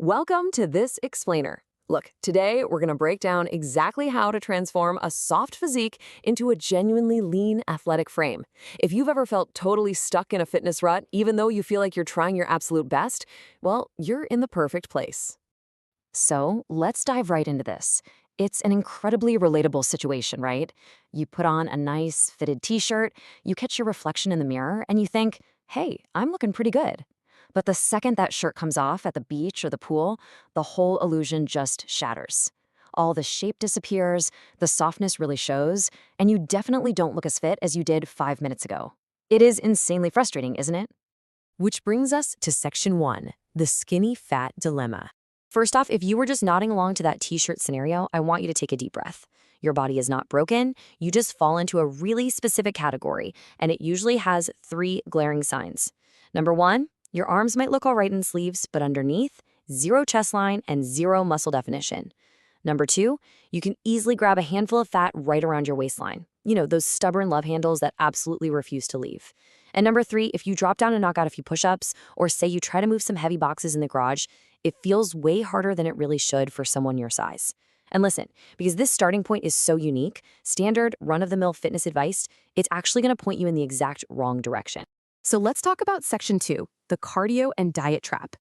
Welcome to This Explainer. Look, today we're going to break down exactly how to transform a soft physique into a genuinely lean, athletic frame. If you've ever felt totally stuck in a fitness rut, even though you feel like you're trying your absolute best, well, you're in the perfect place. So let's dive right into this. It's an incredibly relatable situation, right? You put on a nice fitted t-shirt, you catch your reflection in the mirror, and you think, hey, I'm looking pretty good. But the second that shirt comes off at the beach or the pool, the whole illusion just shatters. All the shape disappears, the softness really shows, and you definitely don't look as fit as you did 5 minutes ago. It is insanely frustrating, isn't it? Which brings us to Section 1, the skinny fat dilemma. First off, if you were just nodding along to that t-shirt scenario, I want you to take a deep breath. Your body is not broken, you just fall into a really specific category, and it usually has 3 glaring signs. Number 1, your arms might look all right in sleeves, but underneath, 0 chest line and 0 muscle definition. Number 2, you can easily grab a handful of fat right around your waistline. You know, those stubborn love handles that absolutely refuse to leave. And number 3, if you drop down and knock out a few push-ups, or say you try to move some heavy boxes in the garage, it feels way harder than it really should for someone your size. And listen, because this starting point is so unique, standard, run-of-the-mill fitness advice, it's actually going to point you in the exact wrong direction. So let's talk about Section 2, the cardio and diet trap.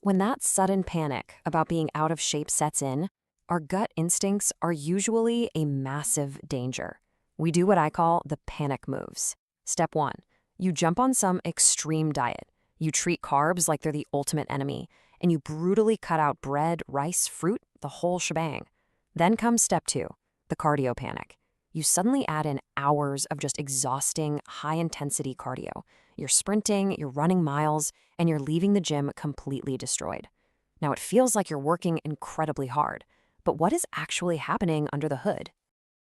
When that sudden panic about being out of shape sets in, our gut instincts are usually a massive danger. We do what I call the panic moves. Step 1, you jump on some extreme diet. You treat carbs like they're the ultimate enemy, and you brutally cut out bread, rice, fruit, the whole shebang. Then comes step 2, the cardio panic. You suddenly add in hours of just exhausting, high-intensity cardio. You're sprinting, you're running miles, and you're leaving the gym completely destroyed. Now, it feels like you're working incredibly hard, but what is actually happening under the hood?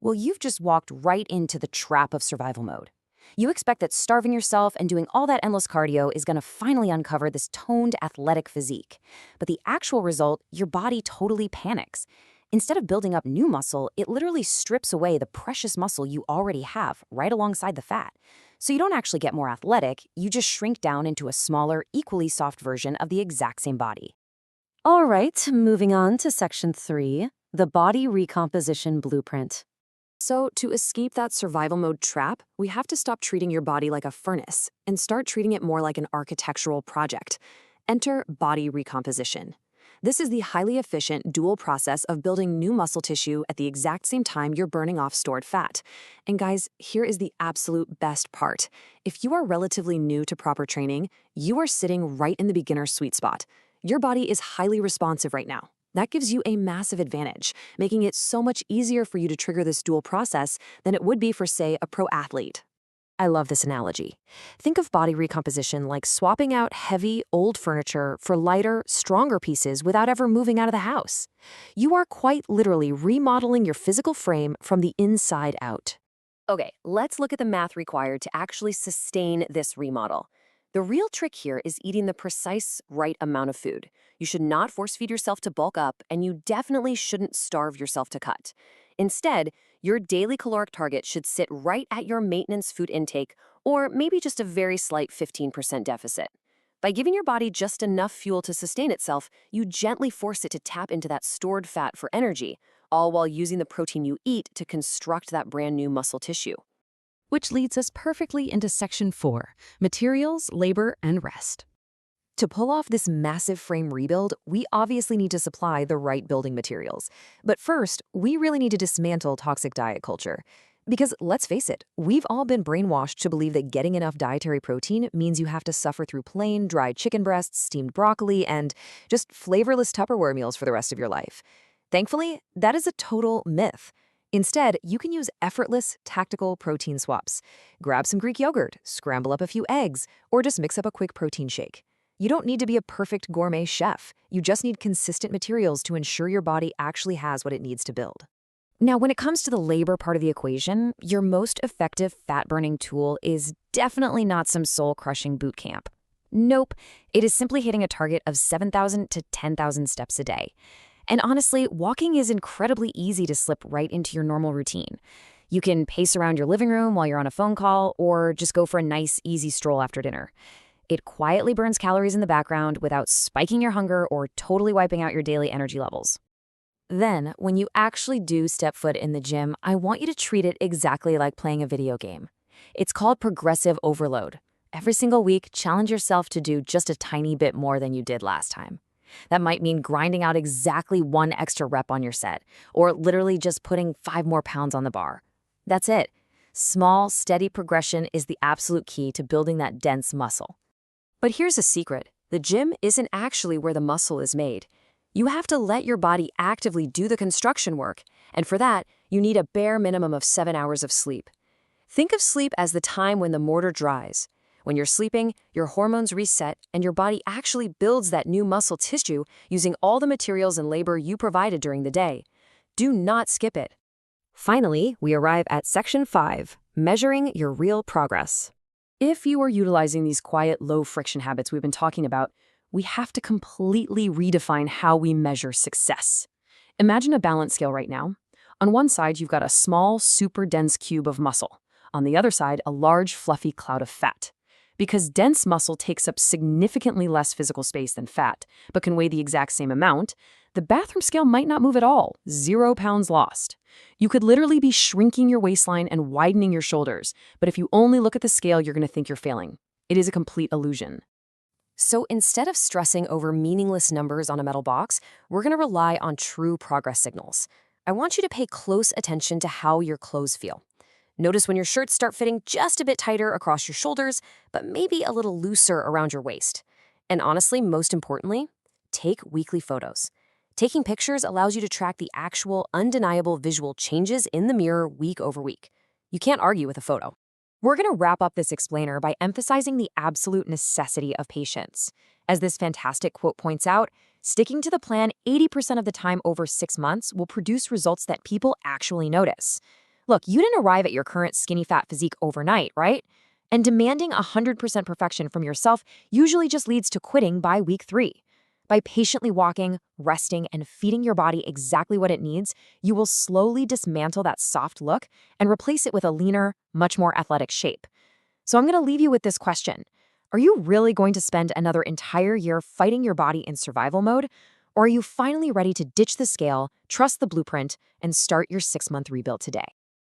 Well, you've just walked right into the trap of survival mode. You expect that starving yourself and doing all that endless cardio is going to finally uncover this toned, athletic physique. But the actual result, your body totally panics. Instead of building up new muscle, it literally strips away the precious muscle you already have right alongside the fat. So you don't actually get more athletic, you just shrink down into a smaller, equally soft version of the exact same body. All right, moving on to Section 3, the body recomposition blueprint. So to escape that survival mode trap, we have to stop treating your body like a furnace and start treating it more like an architectural project. Enter body recomposition. This is the highly efficient dual process of building new muscle tissue at the exact same time you're burning off stored fat. And guys, here is the absolute best part. If you are relatively new to proper training, you are sitting right in the beginner's sweet spot. Your body is highly responsive right now. That gives you a massive advantage, making it so much easier for you to trigger this dual process than it would be for, say, a pro athlete. I love this analogy. Think of body recomposition like swapping out heavy, old furniture for lighter, stronger pieces without ever moving out of the house. You are quite literally remodeling your physical frame from the inside out. Okay, let's look at the math required to actually sustain this remodel. The real trick here is eating the precise right amount of food. You should not force feed yourself to bulk up, and you definitely shouldn't starve yourself to cut. Instead, your daily caloric target should sit right at your maintenance food intake, or maybe just a very slight 15% deficit. By giving your body just enough fuel to sustain itself, you gently force it to tap into that stored fat for energy, all while using the protein you eat to construct that brand new muscle tissue. Which leads us perfectly into Section 4, materials, labor, and rest. To pull off this massive frame rebuild, we obviously need to supply the right building materials. But first, we really need to dismantle toxic diet culture. Because let's face it, we've all been brainwashed to believe that getting enough dietary protein means you have to suffer through plain, dried chicken breasts, steamed broccoli, and just flavorless Tupperware meals for the rest of your life. Thankfully, that is a total myth. Instead, you can use effortless, tactical protein swaps. Grab some Greek yogurt, scramble up a few eggs, or just mix up a quick protein shake. You don't need to be a perfect gourmet chef. You just need consistent materials to ensure your body actually has what it needs to build. Now, when it comes to the labor part of the equation, your most effective fat-burning tool is definitely not some soul-crushing boot camp. Nope, it is simply hitting a target of 7,000 to 10,000 steps a day. And honestly, walking is incredibly easy to slip right into your normal routine. You can pace around your living room while you're on a phone call, or just go for a nice, easy stroll after dinner. It quietly burns calories in the background without spiking your hunger or totally wiping out your daily energy levels. Then, when you actually do step foot in the gym, I want you to treat it exactly like playing a video game. It's called progressive overload. Every single week, challenge yourself to do just a tiny bit more than you did last time. That might mean grinding out exactly 1 extra rep on your set, or literally just putting 5 more pounds on the bar. That's it. Small, steady progression is the absolute key to building that dense muscle. But here's a secret. The gym isn't actually where the muscle is made. You have to let your body actively do the construction work, and for that, you need a bare minimum of 7 hours of sleep. Think of sleep as the time when the mortar dries. When you're sleeping, your hormones reset, and your body actually builds that new muscle tissue using all the materials and labor you provided during the day. Do not skip it. Finally, we arrive at Section 5, Measuring Your Real Progress. If you are utilizing these quiet, low-friction habits we've been talking about, we have to completely redefine how we measure success. Imagine a balance scale right now. On one side, you've got a small, super dense cube of muscle. On the other side, a large, fluffy cloud of fat. Because dense muscle takes up significantly less physical space than fat, but can weigh the exact same amount, the bathroom scale might not move at all, 0 pounds lost. You could literally be shrinking your waistline and widening your shoulders, but if you only look at the scale, you're going to think you're failing. It is a complete illusion. So instead of stressing over meaningless numbers on a metal box, we're going to rely on true progress signals. I want you to pay close attention to how your clothes feel. Notice when your shirts start fitting just a bit tighter across your shoulders, but maybe a little looser around your waist. And honestly, most importantly, take weekly photos. Taking pictures allows you to track the actual, undeniable visual changes in the mirror week over week. You can't argue with a photo. We're going to wrap up this explainer by emphasizing the absolute necessity of patience. As this fantastic quote points out, sticking to the plan 80% of the time over 6 months will produce results that people actually notice. Look, you didn't arrive at your current skinny fat physique overnight, right? And demanding 100% perfection from yourself usually just leads to quitting by week 3. By patiently walking, resting, and feeding your body exactly what it needs, you will slowly dismantle that soft look and replace it with a leaner, much more athletic shape. So I'm going to leave you with this question. Are you really going to spend another entire year fighting your body in survival mode? Or are you finally ready to ditch the scale, trust the blueprint, and start your 6-month rebuild today?